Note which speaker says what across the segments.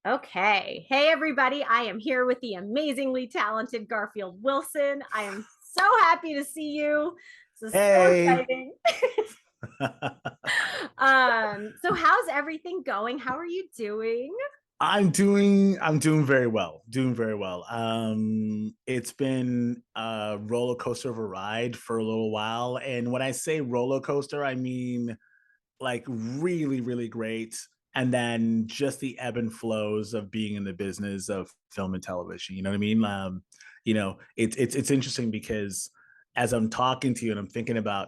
Speaker 1: Okay. Hey, everybody. I am here with the amazingly talented Garfield Wilson. I am so happy to see you. This is so
Speaker 2: Hey.
Speaker 1: exciting. So how's everything going? How are you doing?
Speaker 2: I'm doing very well. Doing very well. It's been a roller coaster of a ride for a little while. And when I say roller coaster, I mean like really, really great. And then just the ebb and flows of being in the business of film and television. You know what I mean? It's interesting because as I'm talking to you and I'm thinking about,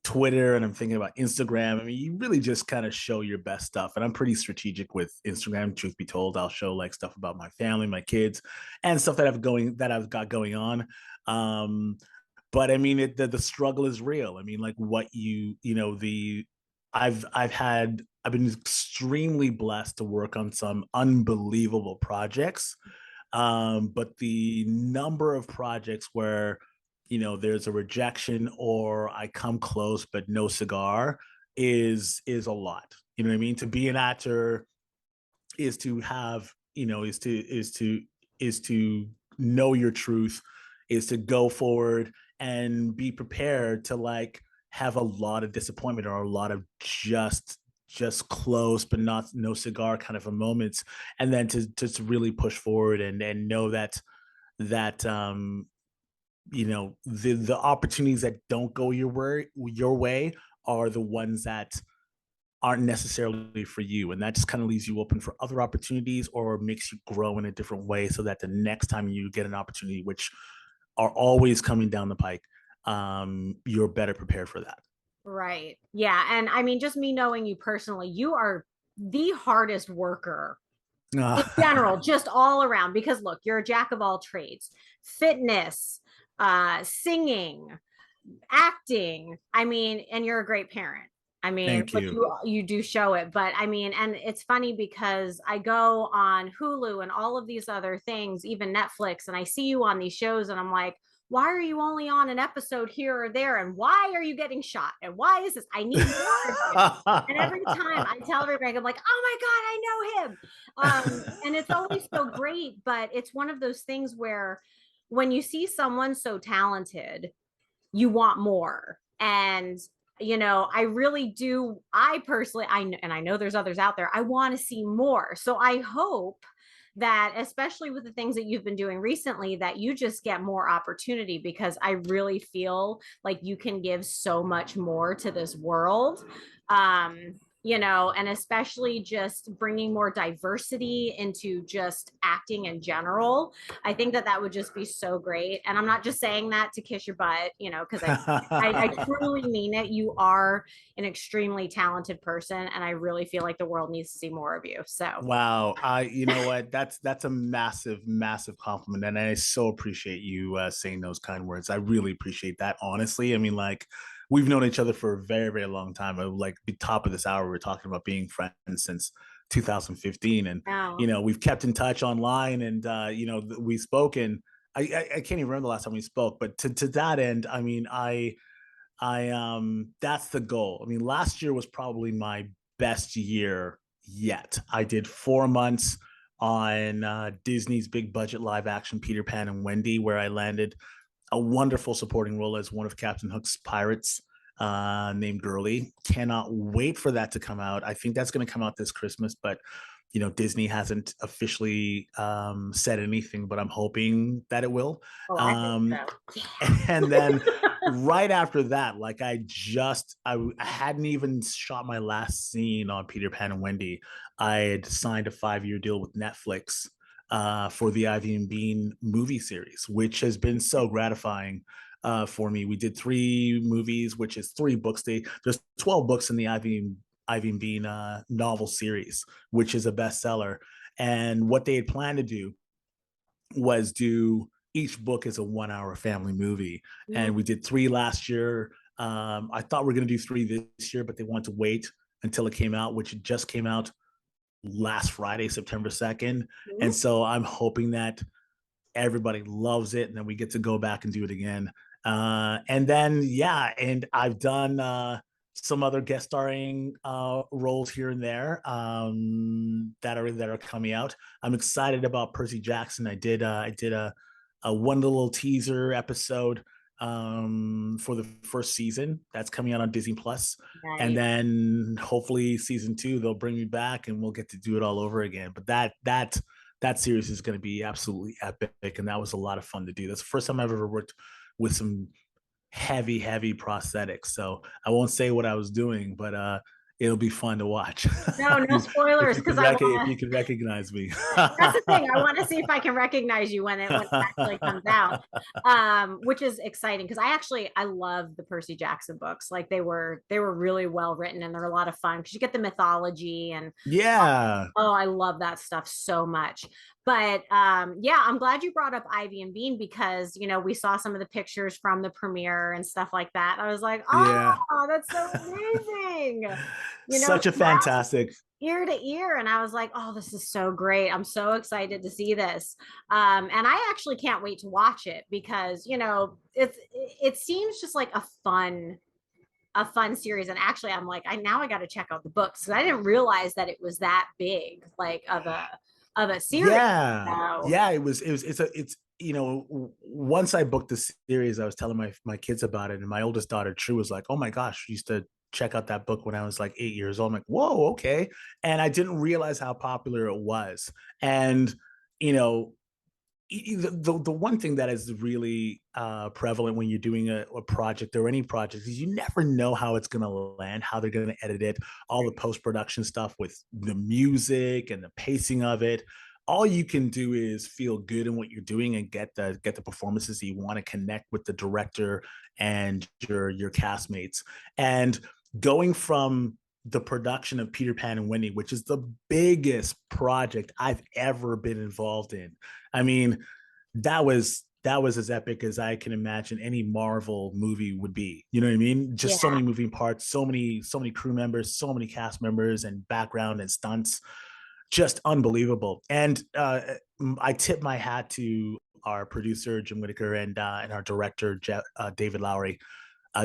Speaker 2: Twitter and I'm thinking about Instagram. I mean, you really just kind of show your best stuff. And I'm pretty strategic with Instagram, truth be told. I'll show like stuff about my family, my kids, and stuff that I've got going on. Um, but I mean the struggle is real. I mean, like what you know, the I've been extremely blessed to work on some unbelievable projects. But the number of projects where there's a rejection or I come close but no cigar is a lot. You know what I mean? To be an actor is to have is to know your truth, is to go forward and be prepared to like have a lot of disappointment or a lot of just close but not no cigar kind of a moments, and then to really push forward and know that the opportunities that don't go your way are the ones that aren't necessarily for you, and that just kind of leaves you open for other opportunities or makes you grow in a different way so that the next time you get an opportunity, which are always coming down the pike, you're better prepared for that.
Speaker 1: Right. Yeah. And I mean, just me knowing you personally, you are the hardest worker in general, just all around. Because look, you're a jack of all trades, fitness, singing, acting. I mean, and you're a great parent. I mean,
Speaker 2: Thank
Speaker 1: which
Speaker 2: you.
Speaker 1: you do show it, but I mean, and it's funny because I go on Hulu and all of these other things, even Netflix, and I see you on these shows, and I'm like, why are you only on an episode here or there? And why are you getting shot? And why is this? I need more of you. And every time I tell everybody, I'm like, oh my God, I know him. And it's always so great, but it's one of those things where when you see someone so talented, you want more. And I really do. I personally, and I know there's others out there, I want to see more. So I hope that, especially with the things that you've been doing recently, that you just get more opportunity, because I really feel like you can give so much more to this world. And especially just bringing more diversity into just acting in general. I think that that would just be so great. And I'm not just saying that to kiss your butt, because I truly mean it. You are an extremely talented person, and I really feel like the world needs to see more of you. So,
Speaker 2: Wow. You know what? That's a massive, massive compliment. And I so appreciate you saying those kind words. I really appreciate that, honestly. I mean, like, we've known each other for a very, very long time. Like, the top of this hour, we're talking about being friends since 2015. And,
Speaker 1: oh,
Speaker 2: we've kept in touch online and, we've spoken. I can't even remember the last time we spoke, but to that end, I mean, that's the goal. I mean, last year was probably my best year yet. I did 4 months on Disney's big budget live action Peter Pan and Wendy, where I landed a wonderful supporting role as one of Captain Hook's pirates, named Gurley. Cannot wait for that to come out. I think that's going to come out this Christmas, but Disney hasn't officially said anything, but I'm hoping that it will.
Speaker 1: oh, I hope
Speaker 2: Um,
Speaker 1: so.
Speaker 2: and then right after that, like I hadn't even shot my last scene on Peter Pan and Wendy. I had signed a 5-year deal with Netflix for the Ivy and Bean movie series, which has been so gratifying for me. We did 3 movies, which is 3 books. There's 12 books in the Ivy and Bean novel series, which is a bestseller. And what they had planned to do was do each book as a 1 hour family movie. And we did 3 last year. I thought we are going to do 3 this year, but they wanted to wait until it came out, which it just came out last Friday, September 2nd. And so I'm hoping that everybody loves it and then we get to go back and do it again. And then, yeah, and I've done some other guest starring roles here and there that are coming out. I'm excited about Percy Jackson. I did a one little teaser episode for the first season that's coming out on Disney Plus, and
Speaker 1: Nice.
Speaker 2: then hopefully season two they'll bring me back and we'll get to do it all over again. But that series is going to be absolutely epic, and that was a lot of fun to do. That's the first time I've ever worked with some heavy prosthetics. So I won't say what I was doing, but it'll be fun to watch.
Speaker 1: No, no spoilers because I
Speaker 2: If
Speaker 1: want
Speaker 2: you can recognize me.
Speaker 1: that's the thing. I want to see if I can recognize you when it actually comes out, which is exciting because I love the Percy Jackson books. Like they were really well written and they're a lot of fun because you get the mythology and
Speaker 2: Yeah.
Speaker 1: oh, I love that stuff so much. But yeah, I'm glad you brought up Ivy and Bean because you know we saw some of the pictures from the premiere and stuff like that. I was like,
Speaker 2: Yeah.
Speaker 1: oh, that's so amazing. You know,
Speaker 2: Such a fantastic.
Speaker 1: ear to ear, and I was like, oh, this is so great. I'm so excited to see this. And I actually can't wait to watch it because you know it seems just like a fun series. And actually I'm like, I got to check out the books because I didn't realize that it was that big like of a series.
Speaker 2: Yeah.
Speaker 1: So
Speaker 2: Yeah, it's you know, once I booked the series, I was telling my kids about it, and my oldest daughter True was like, "Oh my gosh, I used to check out that book when I was like 8 years old." I'm like, "Whoa, okay." And I didn't realize how popular it was. And you know, the one thing that is really prevalent when you're doing a project or any project is you never know how it's going to land, how they're going to edit it, all the post-production stuff with the music and the pacing of it. All you can do is feel good in what you're doing and get the performances that you want to connect with the director and your castmates. And going from the production of Peter Pan and Wendy, which is the biggest project I've ever been involved in. I mean, that was as epic as I can imagine any Marvel movie would be. You know what I mean? Just so
Speaker 1: yeah,
Speaker 2: many moving parts, so many crew members, so many cast members, and background and stunts, just unbelievable. And I tip my hat to our producer Jim Whitaker and our director David Lowery.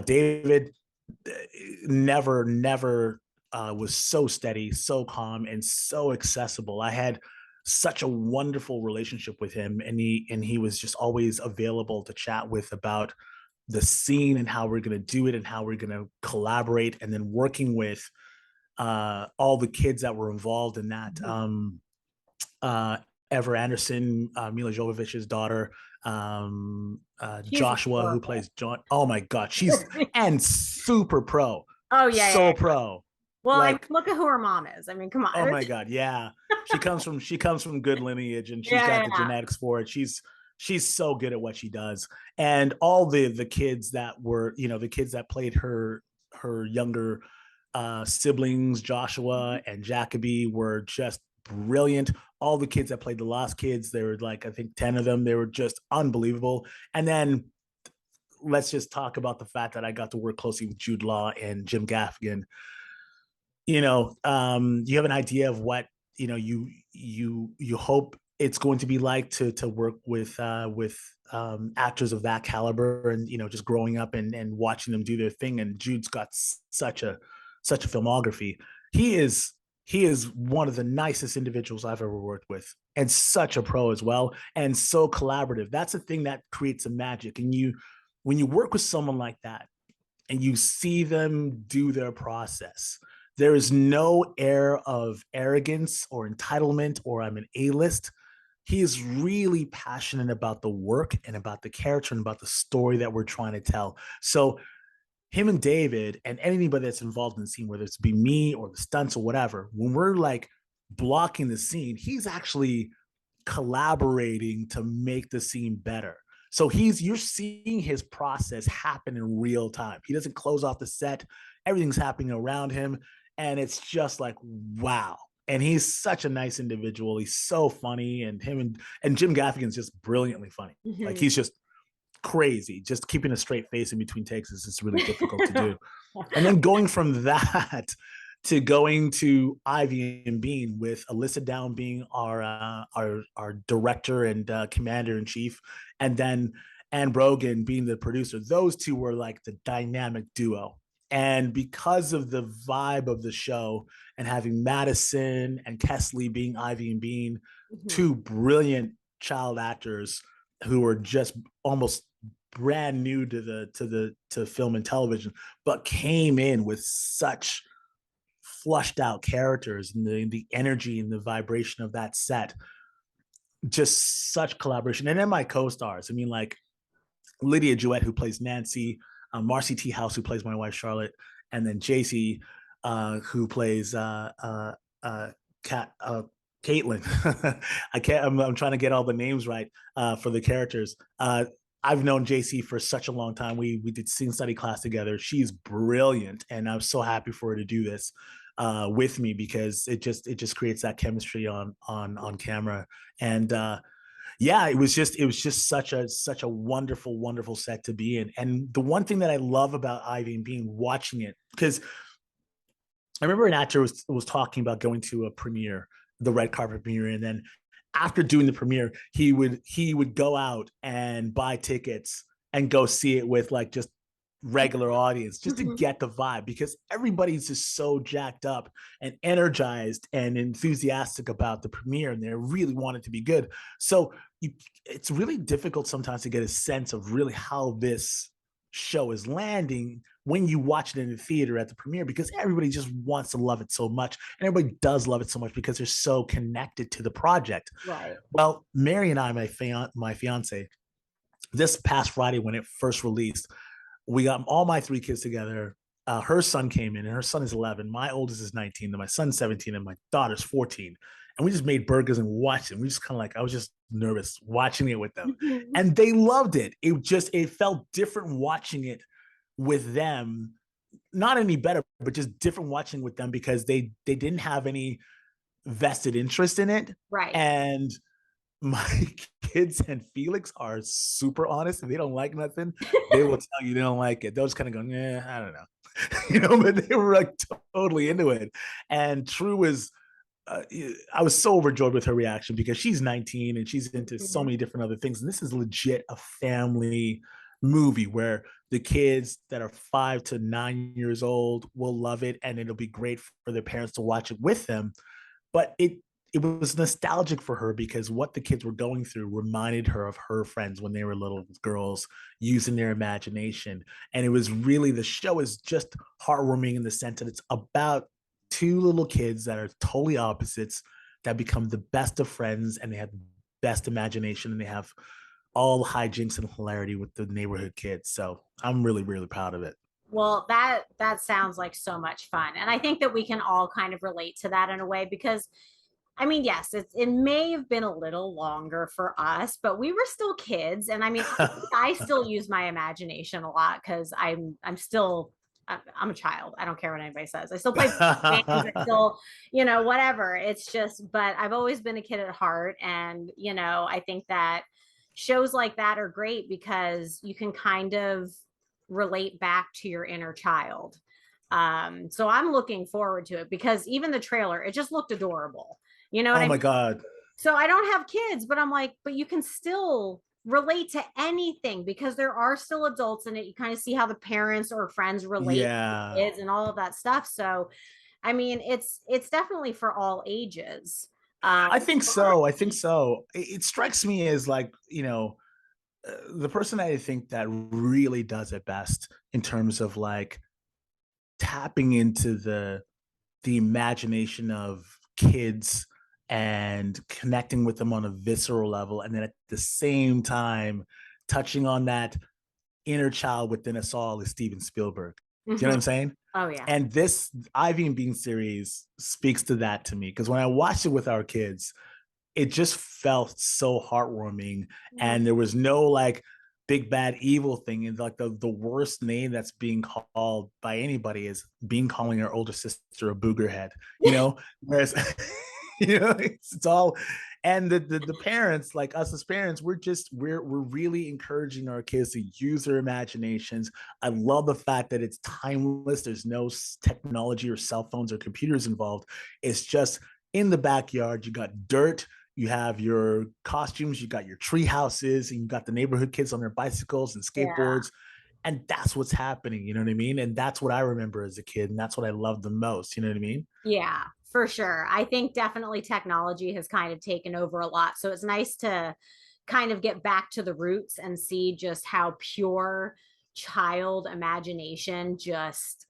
Speaker 2: David never was so steady, so calm, and so accessible. I had such a wonderful relationship with him, and he was just always available to chat with about the scene and how we're going to do it and how we're going to collaborate, and then working with all the kids that were involved in that. Uh, Ever Anderson, Mila Jovovich's daughter,
Speaker 1: she's
Speaker 2: Joshua, who
Speaker 1: adorable.
Speaker 2: plays John. Oh my God, she's and super pro,
Speaker 1: Oh
Speaker 2: so
Speaker 1: yeah.
Speaker 2: pro.
Speaker 1: Well, I mean,
Speaker 2: Like,
Speaker 1: look at who her mom is. I mean, come
Speaker 2: oh
Speaker 1: on.
Speaker 2: my God, yeah, she comes from good lineage, and she's got the
Speaker 1: Yeah.
Speaker 2: genetics for it. She's so good at what she does, and all the kids that were, you know, the kids that played her younger siblings, Joshua and Jacoby, were just brilliant. All the kids that played the Lost Kids, there were like I think 10 of them. They were just unbelievable. And then let's just talk about the fact that I got to work closely with Jude Law and Jim Gaffigan. You know, you have an idea of what you know you hope it's going to be like to work with actors of that caliber, and you know, just growing up and watching them do their thing. And Jude's got such a filmography. He is he is one of the nicest individuals I've ever worked with, and such a pro as well, and so collaborative. That's the thing that creates a magic. And you, when you work with someone like that, and you see them do their process, there is no air of arrogance or entitlement or I'm an A-list. He is really passionate about the work and about the character and about the story that we're trying to tell. So him and David and anybody that's involved in the scene, whether it's be me or the stunts or whatever, when we're like blocking the scene, he's actually collaborating to make the scene better. So you're seeing his process happen in real time. He doesn't close off the set. Everything's happening around him. And it's just like, wow. And he's such a nice individual. He's so funny. And and Jim Gaffigan's just brilliantly funny. Like,
Speaker 1: Mhm.
Speaker 2: he's just crazy. Just keeping a straight face in between takes is just really difficult to do. And then going from that to going to Ivy and Bean, with Alyssa Down being our director and commander in chief, and then Anne Brogan being the producer. Those two were like the dynamic duo. And because of the vibe of the show and having Madison and Kesley being Ivy and Bean,
Speaker 1: Mhm.
Speaker 2: two brilliant child actors who were just almost brand new to film and television, but came in with such flushed out characters, and the energy and the vibration of that set, just such collaboration. And then my co-stars, I mean, like Lydia Jewett, who plays Nancy, Marcy T. House, who plays my wife Charlotte, and then JC, who plays Cat, Caitlin. I can't. I'm trying to get all the names right for the characters. I've known JC for such a long time. We did scene study class together. She's brilliant, and I'm so happy for her to do this with me, because it just creates that chemistry on camera. And yeah, it was just such a wonderful set to be in. And the one thing that I love about Ivy and Bean, watching it, because I remember an actor was talking about going to a premiere, the red carpet premiere, and then after doing the premiere, he would go out and buy tickets and go see it with like just regular audience, just to
Speaker 1: Mhm.
Speaker 2: get the vibe, because everybody's just so jacked up and energized and enthusiastic about the premiere, and they really want it to be good. So it's really difficult sometimes to get a sense of really how this show is landing when you watch it in the theater at the premiere, because everybody just wants to love it so much, and everybody does love it so much because they're so connected to the project.
Speaker 1: Right.
Speaker 2: Well, Mary and I, my fiance, this past Friday when it first released, we got all my three kids together. Her son came in, and her son is 11. My oldest is 19, then my son's 17, and my daughter's 14. And we just made burgers and watched it. We just kind of like, I was just nervous watching it with them.
Speaker 1: Mhm.
Speaker 2: And they loved it. It felt different watching it with them. Not any better, but just different watching with them, because they didn't have any vested interest in it.
Speaker 1: Right.
Speaker 2: And my kids and Felix are super honest. If they don't like nothing, they will tell you they don't like it. They'll just kind of go, yeah, I don't know. But they were like totally into it. And True was, I was so overjoyed with her reaction, because she's 19 and she's into so
Speaker 1: Mhm.
Speaker 2: many different other things. And this is legit a family movie where the kids that are 5 to 9 years old will love it, and it'll be great for their parents to watch it with them. But it was nostalgic for her, because what the kids were going through reminded her of her friends when they were little girls, using their imagination. And it was really, the show is just heartwarming in the sense that it's about two little kids that are totally opposites, that become the best of friends, and they have the best imagination, and they have all hijinks and hilarity with the neighborhood kids. So I'm really proud of it.
Speaker 1: Well, that sounds like so much fun. And I think that we can all kind of relate to that in a way because I mean, yes, it may have been a little longer for us, but we were still kids. And I mean, I still use my imagination a lot because I'm still I'm a child. I don't care what anybody says. I still play games. I still, whatever. It's just, but I've always been a kid at heart. And, I think that shows like that are great because you can kind of relate back to your inner child. So I'm looking forward to it because even the trailer, it just looked adorable. You know what
Speaker 2: Oh
Speaker 1: I mean?
Speaker 2: my God.
Speaker 1: So I don't have kids, but I'm like, but you can still relate to anything because there are still adults in it. You kind of see how the parents or friends relate to the
Speaker 2: Yeah.
Speaker 1: kids and all of that stuff. So I mean, it's definitely for all ages. Um,
Speaker 2: I think so. I think so. It strikes me as like, the person I think that really does it best in terms of like tapping into the imagination of kids and connecting with them on a visceral level, and then at the same time touching on that inner child within us all, is Steven Spielberg. Do you know
Speaker 1: mhm.
Speaker 2: what I'm saying?
Speaker 1: Oh yeah.
Speaker 2: And this Ivy and Bean series speaks to that to me, because when I watched it with our kids, it just felt so heartwarming,
Speaker 1: Mhm.
Speaker 2: and there was no like big bad evil thing. And like the worst name that's being called by anybody is being calling her older sister a boogerhead, whereas it's all. And the parents, like us as parents, we're really encouraging our kids to use their imaginations. I love the fact that it's timeless. There's no technology or cell phones or computers involved. It's just in the backyard. You got dirt, you have your costumes, you got your tree houses, and you got the neighborhood kids on their bicycles and
Speaker 1: Yeah.
Speaker 2: skateboards. and that's what's happening, you know what I mean? And that's what I remember as a kid, and that's what I loved the most, you know what I mean?
Speaker 1: Yeah, for sure. I think definitely technology has kind of taken over a lot. So it's nice to kind of get back to the roots and see just how pure child imagination just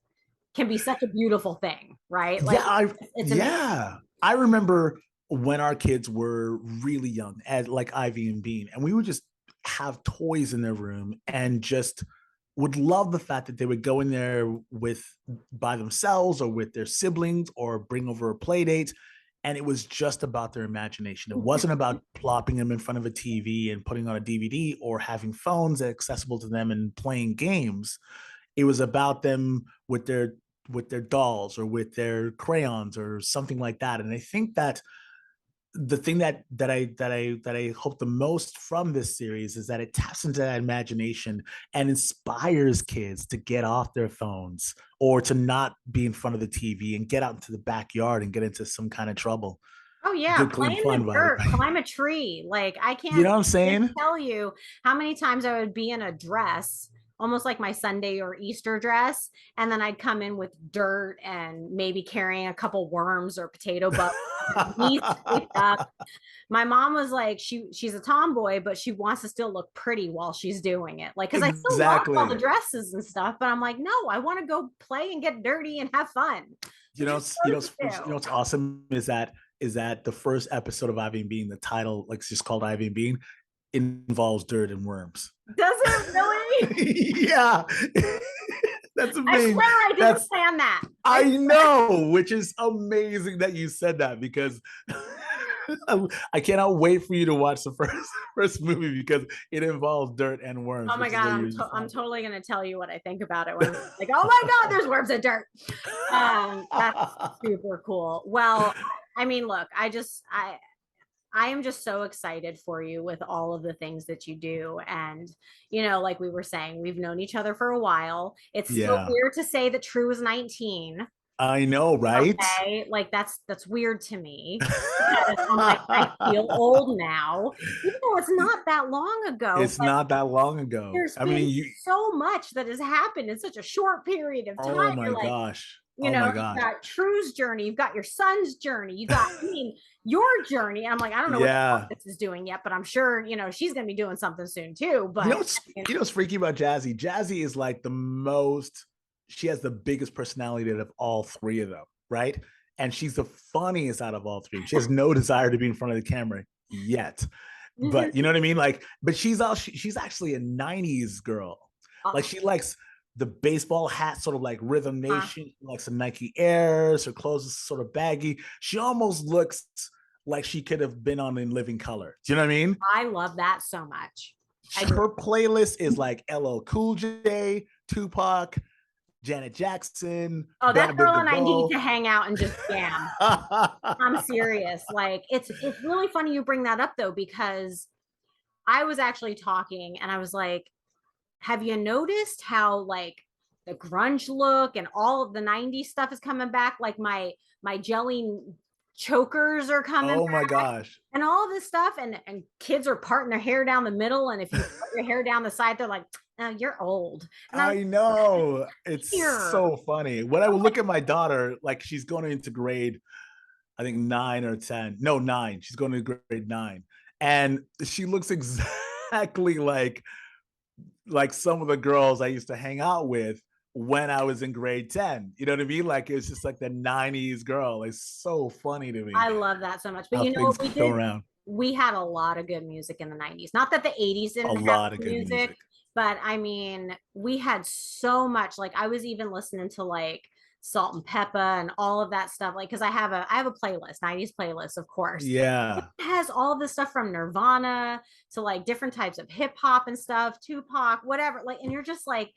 Speaker 1: can be such a beautiful thing, right? Like
Speaker 2: Yeah, I
Speaker 1: it's amazing.
Speaker 2: yeah. I remember when our kids were really young, as like Ivy and Bean, and we would just have toys in their room and just would love the fact that they would go in there with by themselves or with their siblings or bring over a play date. And it was just about their imagination. It wasn't about plopping them in front of a TV and putting on a DVD or having phones accessible to them and playing games. It was about them with their dolls or with their crayons or something like that. And I think that the thing that I hope the most from this series is that it taps into that imagination and inspires kids to get off their phones or to not be in front of the TV and get out into the backyard and get into some kind of trouble.
Speaker 1: Oh yeah,
Speaker 2: Good, clean
Speaker 1: play in
Speaker 2: fun,
Speaker 1: the
Speaker 2: by the
Speaker 1: dirt,
Speaker 2: way.
Speaker 1: climb a tree. Like
Speaker 2: You know what I'm
Speaker 1: can't
Speaker 2: saying?
Speaker 1: tell you how many times I would be in a dress, almost like my Sunday or Easter dress, and then I'd come in with dirt and maybe carrying a couple worms or potato bugs, knees scraped up. My mom was like, she's a tomboy, but she wants to still look pretty while she's doing it. Like, because I still love all the
Speaker 2: Exactly.
Speaker 1: dresses and stuff, but I'm like, no, I want to go play and get dirty and have fun, which is supposed to
Speaker 2: You know
Speaker 1: do.
Speaker 2: what's awesome is that the first episode of Ivy and Bean, the title, like it's just called Ivy and Bean, involves dirt and worms.
Speaker 1: Does it really?
Speaker 2: Yeah. That's
Speaker 1: I
Speaker 2: amazing.
Speaker 1: swear I didn't
Speaker 2: That's
Speaker 1: plan that.
Speaker 2: I know, which is amazing that you said that because I cannot wait for you to watch the first movie because it involves dirt and worms,
Speaker 1: Oh my
Speaker 2: which is
Speaker 1: god,
Speaker 2: what you were just
Speaker 1: I'm
Speaker 2: talking
Speaker 1: totally gonna tell you what I think about it when I'm like, oh my god, there's worms and dirt. That's
Speaker 2: about.
Speaker 1: super cool. Well, I mean, look, I am just so excited for you with all of the things that you do. And, like we were saying, we've known each other for a while. It's still
Speaker 2: Yeah,
Speaker 1: weird to say that True is 19.
Speaker 2: I know, right?
Speaker 1: Okay. Like that's weird to me because I'm like, I feel old now, even though it's not that long ago,
Speaker 2: It's
Speaker 1: but
Speaker 2: not that long ago.
Speaker 1: there's
Speaker 2: I
Speaker 1: been
Speaker 2: mean, you.
Speaker 1: so much that has happened in such a short period of time.
Speaker 2: Oh my
Speaker 1: You're like,
Speaker 2: gosh. Oh my
Speaker 1: you've
Speaker 2: gosh.
Speaker 1: got True's journey, you've got your son's journey, I mean, your journey. And I'm like, I don't know what the
Speaker 2: Yeah.
Speaker 1: fuck this is doing yet, but I'm sure, she's going to be doing something soon too. But
Speaker 2: You know what's freaky about Jazzy? Jazzy is like the most. She has the biggest personality out of all three of them, right? And she's the funniest out of all three. She has no desire to be in front of the camera yet, but you know what I mean. Like, but she's actually a '90s girl. Like
Speaker 1: oh,
Speaker 2: she likes the baseball hat, sort of like Rhythm Nation. She likes some Nike Airs. Her clothes is sort of baggy. She almost looks like she could have been on In Living Color. Do you know what I mean?
Speaker 1: I love that so much. I do.
Speaker 2: Her playlist is like LL Cool J, Tupac, Janet Jackson,
Speaker 1: Oh, that
Speaker 2: Bam Bam
Speaker 1: girl and I need
Speaker 2: DeVoe.
Speaker 1: to hang out and just jam. I'm serious. Like it's really funny you bring that up though, because I was actually talking and I was like, have you noticed how like the grunge look and all of the 90s stuff is coming back? Like my jelly chokers are coming
Speaker 2: Oh my
Speaker 1: back
Speaker 2: gosh.
Speaker 1: and all this stuff, and kids are parting their hair down the middle, and if you part your hair down the side, they're like, oh, you're old. And I'm
Speaker 2: I know. It's
Speaker 1: here.
Speaker 2: so funny. When I would look at my daughter, like she's going into grade, I think 9 or 10. No, nine. She's going to grade 9. And she looks exactly like some of the girls I used to hang out with when I was in grade 10. You know what I mean? Like it's just like the '90s girl. It's so funny to me
Speaker 1: I love that so much. But
Speaker 2: how
Speaker 1: you know what
Speaker 2: things
Speaker 1: we
Speaker 2: go
Speaker 1: did?
Speaker 2: around.
Speaker 1: We had a lot of good music in the 90s. Not that the 80s
Speaker 2: A
Speaker 1: didn't have
Speaker 2: lot of
Speaker 1: good
Speaker 2: good
Speaker 1: music,
Speaker 2: music.
Speaker 1: but I mean, we had so much. Like I was even listening to like Salt and Pepper and all of that stuff. Like, because I have a playlist, 90s playlist, of course. It
Speaker 2: Yeah.
Speaker 1: has all this stuff from Nirvana to like different types of hip hop and stuff, Tupac, whatever. Like, and you're just like,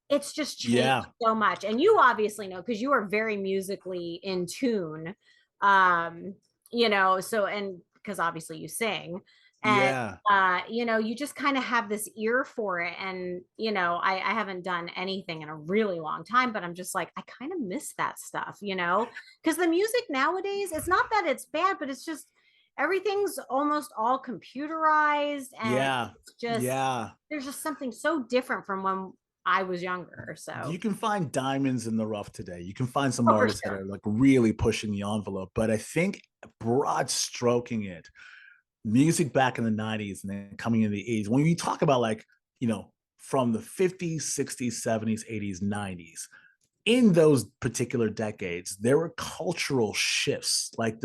Speaker 1: it's just changed
Speaker 2: Yeah.
Speaker 1: so much. And you obviously know because you are very musically in tune. Um, so and because obviously you sing. And
Speaker 2: Yeah.
Speaker 1: you just kind of have this ear for it. And I haven't done anything in a really long time, but I'm just like, I kind of miss that stuff, because the music nowadays, it's not that it's bad, but it's just everything's almost all computerized, and
Speaker 2: Yeah.
Speaker 1: it's just
Speaker 2: Yeah.
Speaker 1: there's just something so different from when I was younger. So,
Speaker 2: You can find diamonds in the rough today. You can find some
Speaker 1: oh, for
Speaker 2: artists that
Speaker 1: sure.
Speaker 2: are like really pushing the envelope, but I think broad stroking it, music back in the 90s and then coming in the 80s, when you talk about like, from the 50s, 60s, 70s, 80s, 90s, in those particular decades, there were cultural shifts.
Speaker 1: Yes.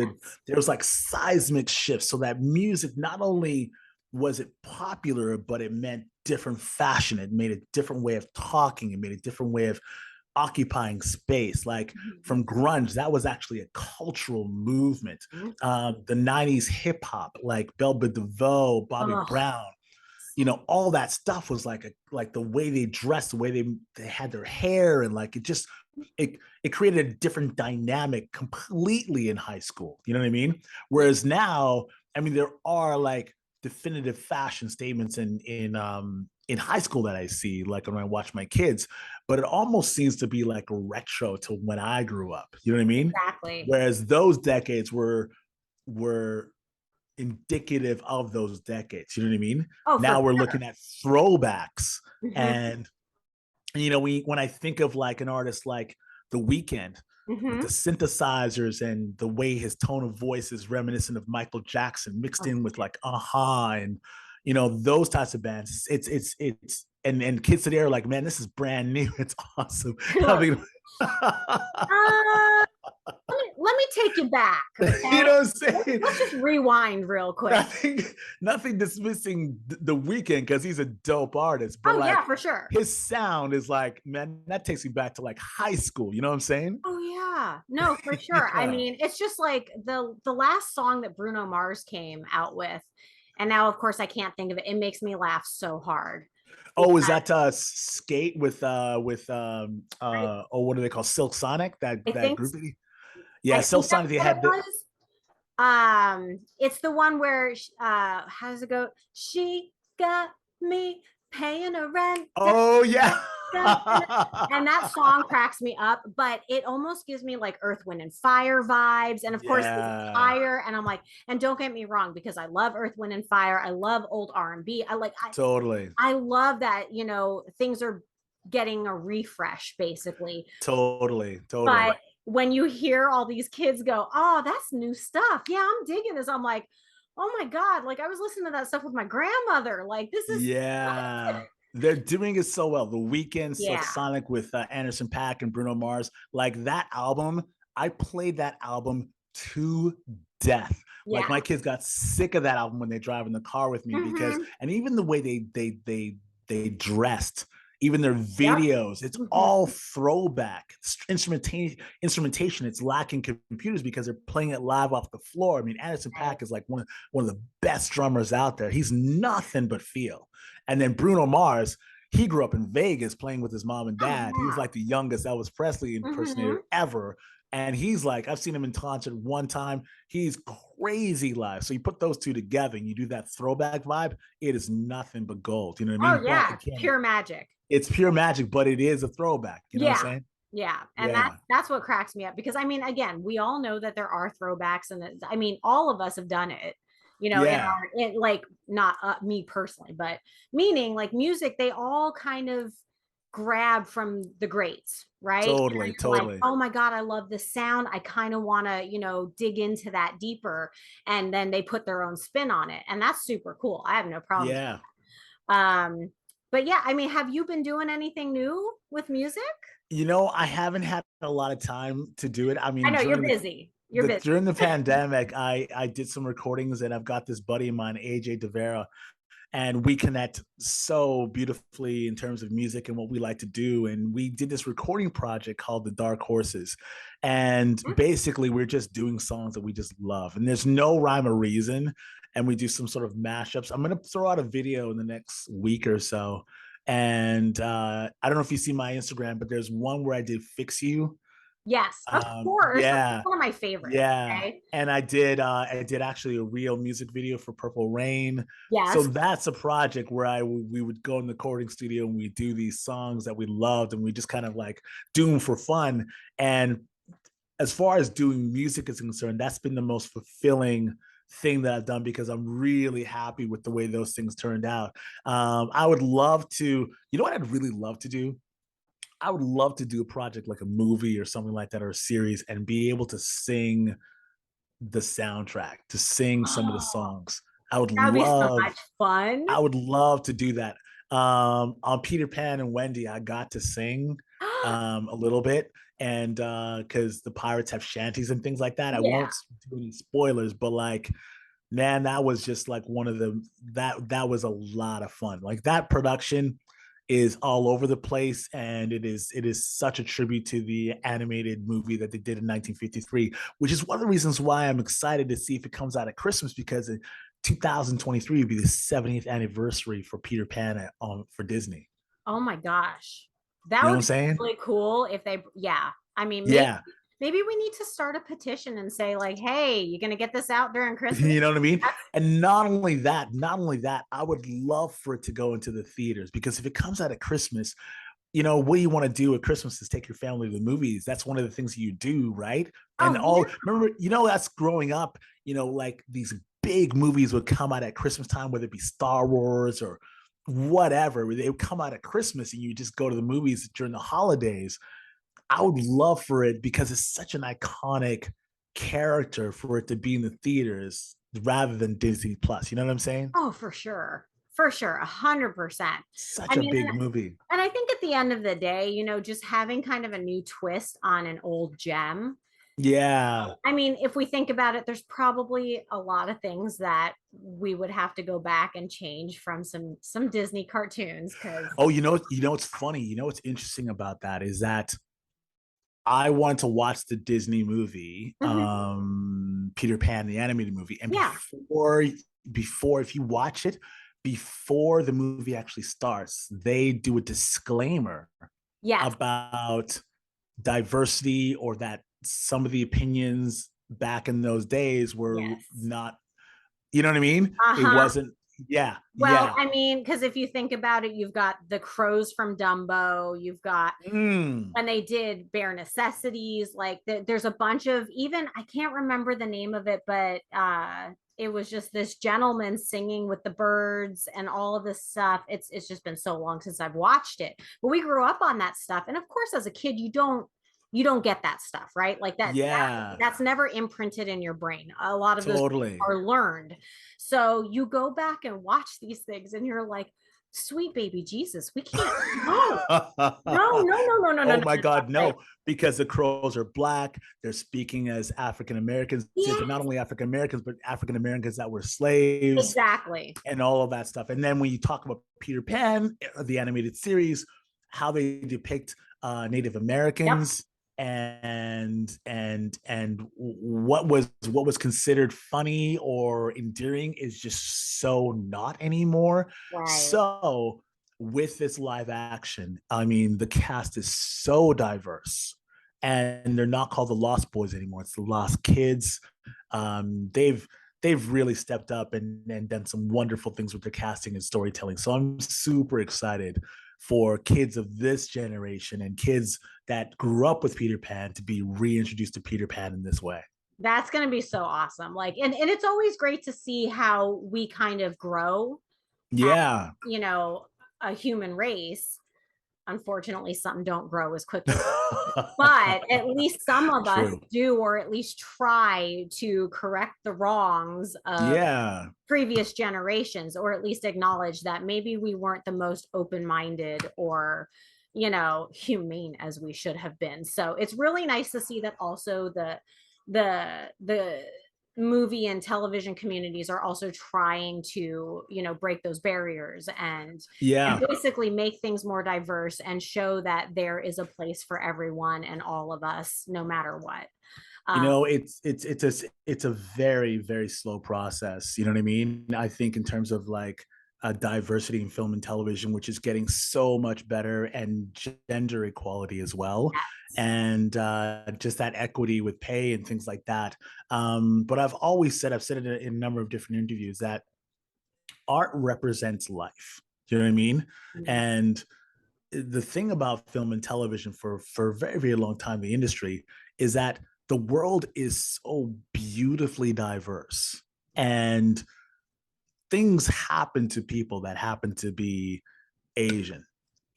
Speaker 2: There was like seismic shifts, so that music not only was it popular, but it meant different fashion. It made a different way of talking. It made a different way of occupying space. Like
Speaker 1: Mhm.
Speaker 2: from grunge, that was actually a cultural movement.
Speaker 1: Mhm.
Speaker 2: The 90s hip hop, like Bell Biv DeVoe, Bobby
Speaker 1: Oh,
Speaker 2: Brown, all that stuff was like the way they dressed, the way they had their hair, and like it created a different dynamic completely in high school. You know what I mean?
Speaker 1: yeah.
Speaker 2: Whereas now, I mean, there are like definitive fashion statements in high school that I see, like when I watch my kids, but it almost seems to be like a retro to when I grew up. You know what I mean?
Speaker 1: Exactly.
Speaker 2: Whereas those decades were indicative of those decades. You know what I mean?
Speaker 1: Oh, for
Speaker 2: Now we're
Speaker 1: sure.
Speaker 2: looking at throwbacks,
Speaker 1: Hmm.
Speaker 2: and when I think of like an artist like The Weeknd with the
Speaker 1: Hmm.
Speaker 2: synthesizers and the way his tone of voice is reminiscent of Michael Jackson, mixed
Speaker 1: Oh,
Speaker 2: in with like Aha and those types of bands. It's and kids today are like, man, this is brand new. It's awesome. I
Speaker 1: look,
Speaker 2: mean,
Speaker 1: let me take you back,
Speaker 2: you
Speaker 1: okay?
Speaker 2: know what I'm saying?
Speaker 1: Let's just rewind real quick.
Speaker 2: nothing nothing dismissing The Weeknd because he's a dope artist, but
Speaker 1: Oh
Speaker 2: like
Speaker 1: yeah, for sure.
Speaker 2: his sound is like, man, that takes me back to like high school. You know what I'm saying?
Speaker 1: Oh yeah. No, for sure. I
Speaker 2: Yeah.
Speaker 1: mean, it's just like the last song that Bruno Mars came out with, and now of course I can't think of it. It makes me laugh so hard
Speaker 2: Oh, is
Speaker 1: because
Speaker 2: that Skate with what do they call Silk Sonic? That
Speaker 1: I
Speaker 2: that
Speaker 1: think
Speaker 2: group? Yeah,
Speaker 1: I
Speaker 2: Silk
Speaker 1: think
Speaker 2: Sonic.
Speaker 1: that's
Speaker 2: They
Speaker 1: what it
Speaker 2: had the
Speaker 1: was. It's the one where how does it go? She got me paying a rent.
Speaker 2: oh yeah.
Speaker 1: And that song cracks me up, but it almost gives me like Earth, Wind, and Fire vibes. And of course, this is
Speaker 2: Yeah,
Speaker 1: higher. And I'm like, and don't get me wrong, because I love Earth, Wind, and Fire. I love old R&B.
Speaker 2: totally,
Speaker 1: I love that, things are getting a refresh basically.
Speaker 2: totally, totally.
Speaker 1: But when you hear all these kids go, oh, that's new stuff. Yeah, I'm digging this. I'm like, oh my God, like I was listening to that stuff with my grandmother. Like, this is
Speaker 2: Yeah, they're doing it so well. The Weeknd, Silk
Speaker 1: yeah,
Speaker 2: Sonic with Anderson .Paak and Bruno Mars. Like that album, I played that album to death. Like
Speaker 1: yeah.
Speaker 2: my kids got sick of that album when they drive in the car with me because,
Speaker 1: Hmm.
Speaker 2: and even the way they dressed, even their
Speaker 1: Yep.
Speaker 2: videos, it's all
Speaker 1: Hmm.
Speaker 2: throwback. Instrumentation, it's lacking computers because they're playing it live off the floor. I mean, Anderson
Speaker 1: Right.
Speaker 2: .Paak is like one of the best drummers out there. He's nothing but feel. And then Bruno Mars, he grew up in Vegas playing with his mom and
Speaker 1: Oh
Speaker 2: dad. He was
Speaker 1: yeah.
Speaker 2: like the youngest Elvis Presley
Speaker 1: Hmm.
Speaker 2: impersonator ever. And he's like, I've seen him in concert one time. He's crazy live. So you put those two together and you do that throwback vibe, it is nothing but gold. You know what I
Speaker 1: Oh
Speaker 2: mean? But
Speaker 1: yeah, it's
Speaker 2: again,
Speaker 1: pure magic.
Speaker 2: it's pure magic, but it is a throwback. You know what I'm
Speaker 1: Yeah.
Speaker 2: saying?
Speaker 1: Yeah. And
Speaker 2: Yeah.
Speaker 1: that's what cracks me up because I mean, again, we all know that there are throwbacks and I mean, all of us have done it, in
Speaker 2: Yeah.
Speaker 1: our, like, not me personally, but meaning like music, they all kind of grab from the greats, right?
Speaker 2: Totally.
Speaker 1: And you're like,
Speaker 2: Totally.
Speaker 1: oh my God, I love this sound. I kind of want to, dig into that deeper. And then they put their own spin on it. And that's super cool. I have no problems.
Speaker 2: Yeah.
Speaker 1: But yeah, I mean, have you been doing anything new with music?
Speaker 2: I haven't had a lot of time to do it. I
Speaker 1: I
Speaker 2: mean,
Speaker 1: know you're
Speaker 2: during
Speaker 1: busy. You're busy.
Speaker 2: during the pandemic, I did some recordings, and I've got this buddy of mine, AJ DeVera, and we connect so beautifully in terms of music and what we like to do. And we did this recording project called The Dark Horses. And basically, we're just doing songs that we just love. And there's no rhyme or reason. And we do some sort of mashups. I'm going to throw out a video in the next week or so. And I don't know if you see my Instagram, but there's one where I did Fix You.
Speaker 1: Yes, of course. That's
Speaker 2: Yeah,
Speaker 1: one of my favorites.
Speaker 2: yeah.
Speaker 1: Okay.
Speaker 2: And I did actually a real music video for Purple Rain. So
Speaker 1: Yes.
Speaker 2: that's a project where we would go in the recording studio and we do these songs that we loved and we just kind of like do them for fun. And as far as doing music is concerned, that's been the most fulfilling thing that I've done because I'm really happy with the way those things turned out. I would love to, you know what I'd really love to do? I would love to do a project like a movie or something like that or a series and be able to sing the soundtrack, to sing some of the
Speaker 1: Oh,
Speaker 2: songs. I would
Speaker 1: that would be so
Speaker 2: love
Speaker 1: much fun.
Speaker 2: I would love to do that. On Peter Pan and Wendy, I got to sing a little bit, and because the pirates have shanties and things like that, I
Speaker 1: Yeah.
Speaker 2: won't do any spoilers, but like, man, that was just like one of the that was a lot of fun. Like that production is all over the place, and it is such a tribute to the animated movie that they did in 1953, which is one of the reasons why I'm excited to see if it comes out at Christmas, because 2023 would be the 70th anniversary for Peter Pan for Disney.
Speaker 1: Oh my gosh. That
Speaker 2: You know
Speaker 1: would
Speaker 2: what I'm
Speaker 1: be
Speaker 2: saying?
Speaker 1: really cool if they, yeah. I mean,
Speaker 2: Yeah.
Speaker 1: maybe we need to start a petition and say, like, hey, you're gonna get this out during Christmas.
Speaker 2: You know what I mean?
Speaker 1: That's
Speaker 2: And not only that, I would love for it to go into the theaters, because if it comes out at Christmas, what you want to do at Christmas is take your family to the movies. That's one of the things you do, right? And
Speaker 1: oh yeah.
Speaker 2: all remember, that's growing up, like these big movies would come out at Christmas time, whether it be Star Wars or whatever. They would come out at Christmas and you just go to the movies during the holidays. I would love for it, because it's such an iconic character, for it to be in the theaters rather than Disney Plus. You know what I'm saying?
Speaker 1: Oh, for sure. For sure. 100%. I
Speaker 2: Such a
Speaker 1: mean,
Speaker 2: big movie.
Speaker 1: and I think at the end of the day, just having kind of a new twist on an old gem.
Speaker 2: Yeah.
Speaker 1: I mean, if we think about it, there's probably a lot of things that we would have to go back and change from some Disney cartoons because
Speaker 2: Oh, what's funny? What's interesting about that is that I wanted to watch the Disney movie, Peter Pan, the animated movie, and
Speaker 1: yeah,
Speaker 2: before if you watch it, before the movie actually starts, they do a disclaimer
Speaker 1: yes,
Speaker 2: about diversity, or that some of the opinions back in those days were
Speaker 1: yes.
Speaker 2: not, you know what I mean? It
Speaker 1: Uh-huh.
Speaker 2: wasn't, yeah,
Speaker 1: Well,
Speaker 2: yeah.
Speaker 1: I mean, because if you think about it, you've got the crows from Dumbo, you've got
Speaker 2: Mm,
Speaker 1: when they did Bare Necessities, like there's a bunch of even I can't remember the name of it, but it was just this gentleman singing with the birds and all of this stuff. It's just been so long since I've watched it. But we grew up on that stuff. And of course, as a kid, you don't get that stuff, right? Like
Speaker 2: yeah,
Speaker 1: that's never imprinted in your brain. A lot of those
Speaker 2: totally.
Speaker 1: are learned. So you go back and watch these things and you're like, sweet baby Jesus, we can't. No, no, no, no, no, no, no,
Speaker 2: Oh
Speaker 1: no,
Speaker 2: my
Speaker 1: no.
Speaker 2: God,
Speaker 1: Like,
Speaker 2: no, because the crows are black. They're speaking as African Americans, but not
Speaker 1: yes,
Speaker 2: only African Americans, but African Americans that were slaves
Speaker 1: exactly.
Speaker 2: and all of that stuff. And then when you talk about Peter Pan, the animated series, how they depict Native
Speaker 1: Yep.
Speaker 2: Americans, and what was considered funny or endearing is just so not anymore.
Speaker 1: Right.
Speaker 2: So with this live action, I mean, the cast is so diverse, and they're not called the Lost Boys anymore. It's the Lost Kids. They've really stepped up and done some wonderful things with their casting and storytelling. So I'm super excited for kids of this generation and kids that grew up with Peter Pan to be reintroduced to Peter Pan in this way.
Speaker 1: That's going to be so awesome. Like, and it's always great to see how we kind of grow as,
Speaker 2: Yeah.
Speaker 1: you know, a human race. Unfortunately, some don't grow as quickly, but at least some of us
Speaker 2: True.
Speaker 1: do, or at least try to correct the wrongs of
Speaker 2: Yeah.
Speaker 1: previous generations, or at least acknowledge that maybe we weren't the most open-minded or humane as we should have been. So it's really nice to see that also the movie and television communities are also trying to break those barriers and
Speaker 2: Yeah.
Speaker 1: basically make things more diverse and show that there is a place for everyone and all of us no matter what. um,
Speaker 2: It's a very, very slow process. You know what I mean? I think in terms of like diversity in film and television, which is getting so much better, and gender equality as well, and just that equity with pay and things like that. But I've said it in a number of different interviews, that art represents life. You know what I mean?
Speaker 1: yeah.
Speaker 2: And the thing about film and television for a very, very long time in the industry is that the world is so beautifully diverse. And things happen to people that happen to be Asian,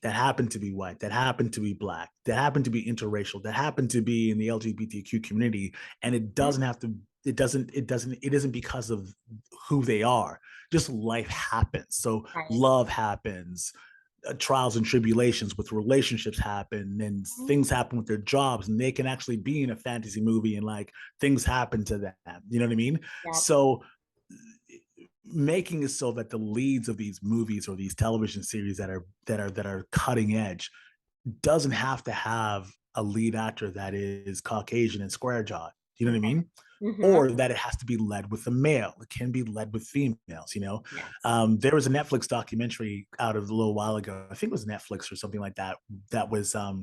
Speaker 2: that happen to be white, that happen to be black, that happen to be interracial, that happen to be in the LGBTQ community, and it
Speaker 1: Mhm.
Speaker 2: doesn't have to. It isn't because of who they are. Just life happens. So
Speaker 1: Right.
Speaker 2: love happens, trials and tribulations with relationships happen, and
Speaker 1: Mhm.
Speaker 2: things happen with their jobs, and they can actually be in a fantasy movie and like things happen to them. You know what I mean?
Speaker 1: Yep.
Speaker 2: So making it so that the leads of these movies or these television series that are cutting edge doesn't have to have a lead actor that is Caucasian and square jawed. You know what I mean?
Speaker 1: Mhm.
Speaker 2: Or that it has to be led with a male. It can be led with females.
Speaker 1: Yes.
Speaker 2: There was a Netflix documentary out of a little while ago. I think it was Netflix or something like that. That was uh,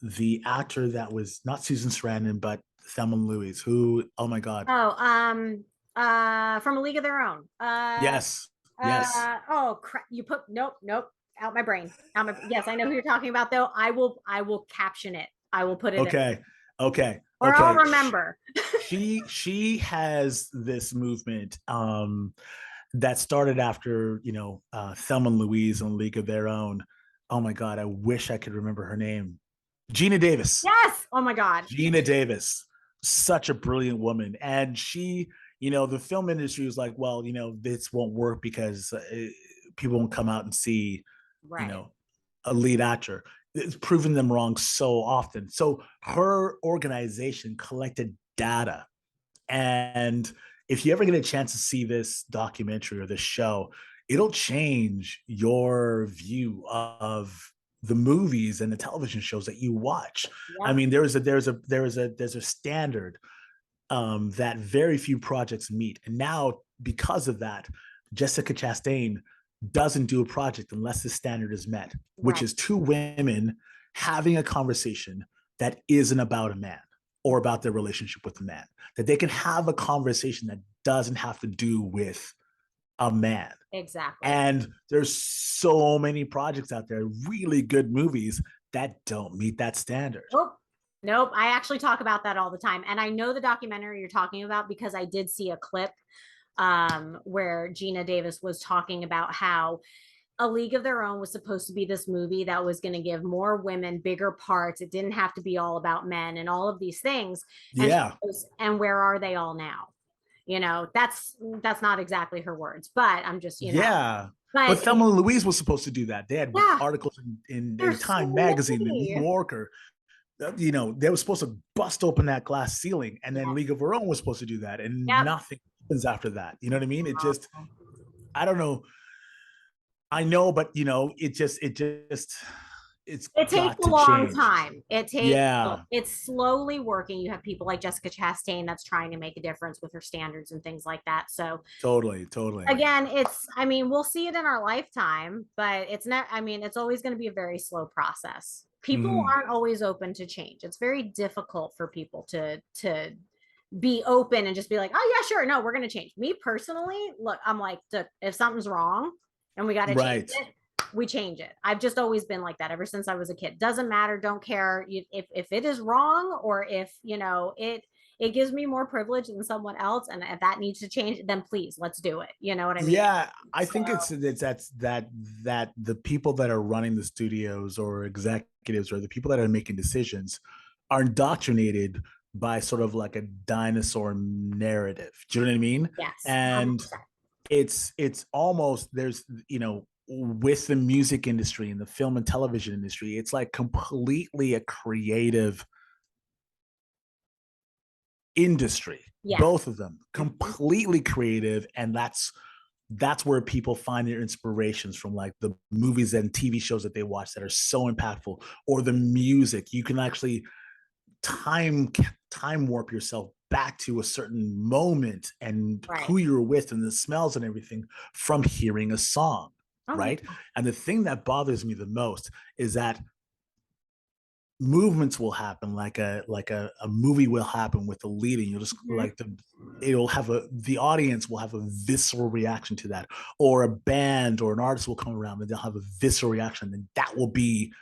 Speaker 2: the actor that was not Susan Sarandon, but Thelma Louise. Who? Oh my God!
Speaker 1: Oh, from A League of Their Own.
Speaker 2: Yes, yes.
Speaker 1: Oh crap! You put nope, nope, out my brain. Yes, I know who you're talking about though. I will caption it. I will put it in,
Speaker 2: Okay, okay,
Speaker 1: or I'll
Speaker 2: okay.
Speaker 1: remember.
Speaker 2: She has this movement that started after Thelma and Louise and League of Their Own. Oh my God, I wish I could remember her name. Gina Davis.
Speaker 1: Yes. Oh my God.
Speaker 2: Gina Davis, such a brilliant woman, and the film industry was like, well, this won't work because people won't come out and see, you
Speaker 1: Right.
Speaker 2: know, a lead actor. It's proven them wrong so often. So her organization collected data, and if you ever get a chance to see this documentary or this show, it'll change your view of the movies and the television shows that you watch. I
Speaker 1: Yep.
Speaker 2: mean, there's a standard that very few projects meet, and now because of that, Jessica Chastain doesn't do a project unless the standard is met, which
Speaker 1: Right.
Speaker 2: is two women having a conversation that isn't about a man or about their relationship with a man. That they can have a conversation that doesn't have to do with a man.
Speaker 1: Exactly.
Speaker 2: And there's so many projects out there, really good movies that don't meet that standard.
Speaker 1: Nope. Nope. I actually talk about that all the time. And I know the documentary you're talking about because I did see a clip where Gina Davis was talking about how A League of Their Own was supposed to be this movie that was going to give more women bigger parts. It didn't have to be all about men and all of these things. And she
Speaker 2: Yeah,
Speaker 1: goes, and where are they all now? That's not exactly her words, but I'm just,
Speaker 2: yeah. But
Speaker 1: but
Speaker 2: Thelma and Louise was supposed to do that. They had
Speaker 1: yeah,
Speaker 2: articles in
Speaker 1: there's
Speaker 2: Time
Speaker 1: so
Speaker 2: Magazine, the New
Speaker 1: many.
Speaker 2: Yorker. They were supposed to bust open that glass ceiling, and then
Speaker 1: Yeah.
Speaker 2: League of Her Own was supposed to do that, and
Speaker 1: Yep.
Speaker 2: nothing happens after that. You know what I mean? I don't know. I know, but it's
Speaker 1: It takes
Speaker 2: got
Speaker 1: a
Speaker 2: to
Speaker 1: long
Speaker 2: change.
Speaker 1: time.
Speaker 2: Yeah,
Speaker 1: It's slowly working. You have people like Jessica Chastain that's trying to make a difference with her standards and things like that. So
Speaker 2: totally, totally.
Speaker 1: again, I mean, we'll see it in our lifetime, but it's not, I mean, it's always going to be a very slow process. People
Speaker 2: Mhm.
Speaker 1: aren't always open to change. It's very difficult for people to be open and just be like, oh yeah, sure, no, we're going to change. Me personally, look, I'm like, if something's wrong and we got to change
Speaker 2: Right.
Speaker 1: it, we change it. I've just always been like that ever since I was a kid. Doesn't matter, don't care if it is wrong, or if it gives me more privilege than someone else, and if that needs to change, then please let's do it. You know what I mean?
Speaker 2: Yeah, I
Speaker 1: So
Speaker 2: think it's that the people that are running the studios or executives or the people that are making decisions are indoctrinated by sort of like a dinosaur narrative. Do you know what I mean?
Speaker 1: yes,
Speaker 2: And
Speaker 1: 100%.
Speaker 2: it's almost there's with the music industry and the film and television industry, it's like completely a creative industry.
Speaker 1: Yes.
Speaker 2: Both of them
Speaker 1: Mhm.
Speaker 2: completely creative, and that's where people find their inspirations from, like the movies and TV shows that they watch that are so impactful, or the music. You can actually time time warp yourself back to a certain moment and
Speaker 1: Right.
Speaker 2: who you're with and the smells and everything from hearing a song,
Speaker 1: Oh
Speaker 2: right?
Speaker 1: yeah.
Speaker 2: And the thing that bothers me the most is that movements will happen, like a movie will happen with the lead, and you'll just
Speaker 1: Mhm.
Speaker 2: like the audience will have a visceral reaction to that, or a band or an artist will come around and they'll have a visceral reaction, and that will be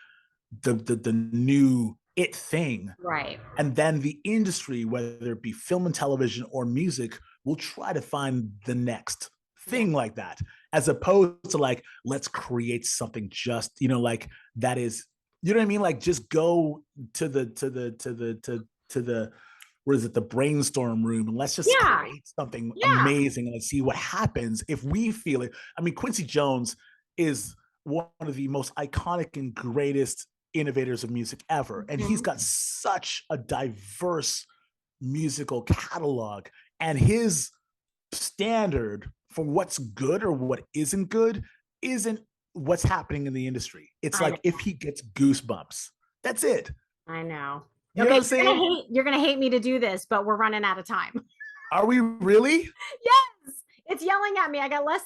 Speaker 2: the new it thing.
Speaker 1: Right.
Speaker 2: And then the industry, whether it be film and television or music, will try to find the next
Speaker 1: Yeah.
Speaker 2: thing like that, as opposed to like, let's create something just, like that is, you know what I mean? Like just go to the what is it, the brainstorm room, and let's just
Speaker 1: Yeah.
Speaker 2: create something
Speaker 1: Yeah.
Speaker 2: amazing and see what happens if we feel it. I mean, Quincy Jones is one of the most iconic and greatest innovators of music ever. And he's
Speaker 1: Mhm.
Speaker 2: got such a diverse musical catalog. And his standard for what's good or what isn't good isn't what's happening in the industry. It's
Speaker 1: I know.
Speaker 2: like if he gets goosebumps, that's it.
Speaker 1: I know.
Speaker 2: You know what
Speaker 1: Okay,
Speaker 2: I'm saying?
Speaker 1: you're gonna hate me to do this, but we're running out of time.
Speaker 2: Are we really?
Speaker 1: Yes, it's yelling at me. I got less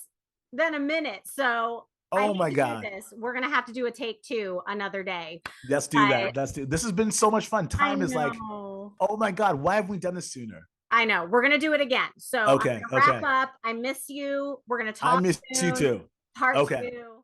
Speaker 1: than a minute, so I
Speaker 2: Oh
Speaker 1: hate
Speaker 2: my
Speaker 1: to do
Speaker 2: God.
Speaker 1: this. We're gonna have to do a take two another day.
Speaker 2: Let's do
Speaker 1: But
Speaker 2: that. This has been so much fun.
Speaker 1: I
Speaker 2: Time is like,
Speaker 1: know.
Speaker 2: oh my God, why have we done this sooner?
Speaker 1: I know. We're gonna do it again. So I'm
Speaker 2: Okay,
Speaker 1: gonna wrap
Speaker 2: okay.
Speaker 1: up. I miss you. We're gonna
Speaker 2: I
Speaker 1: talk
Speaker 2: miss you
Speaker 1: soon.
Speaker 2: too.
Speaker 1: Part
Speaker 2: Okay.
Speaker 1: two.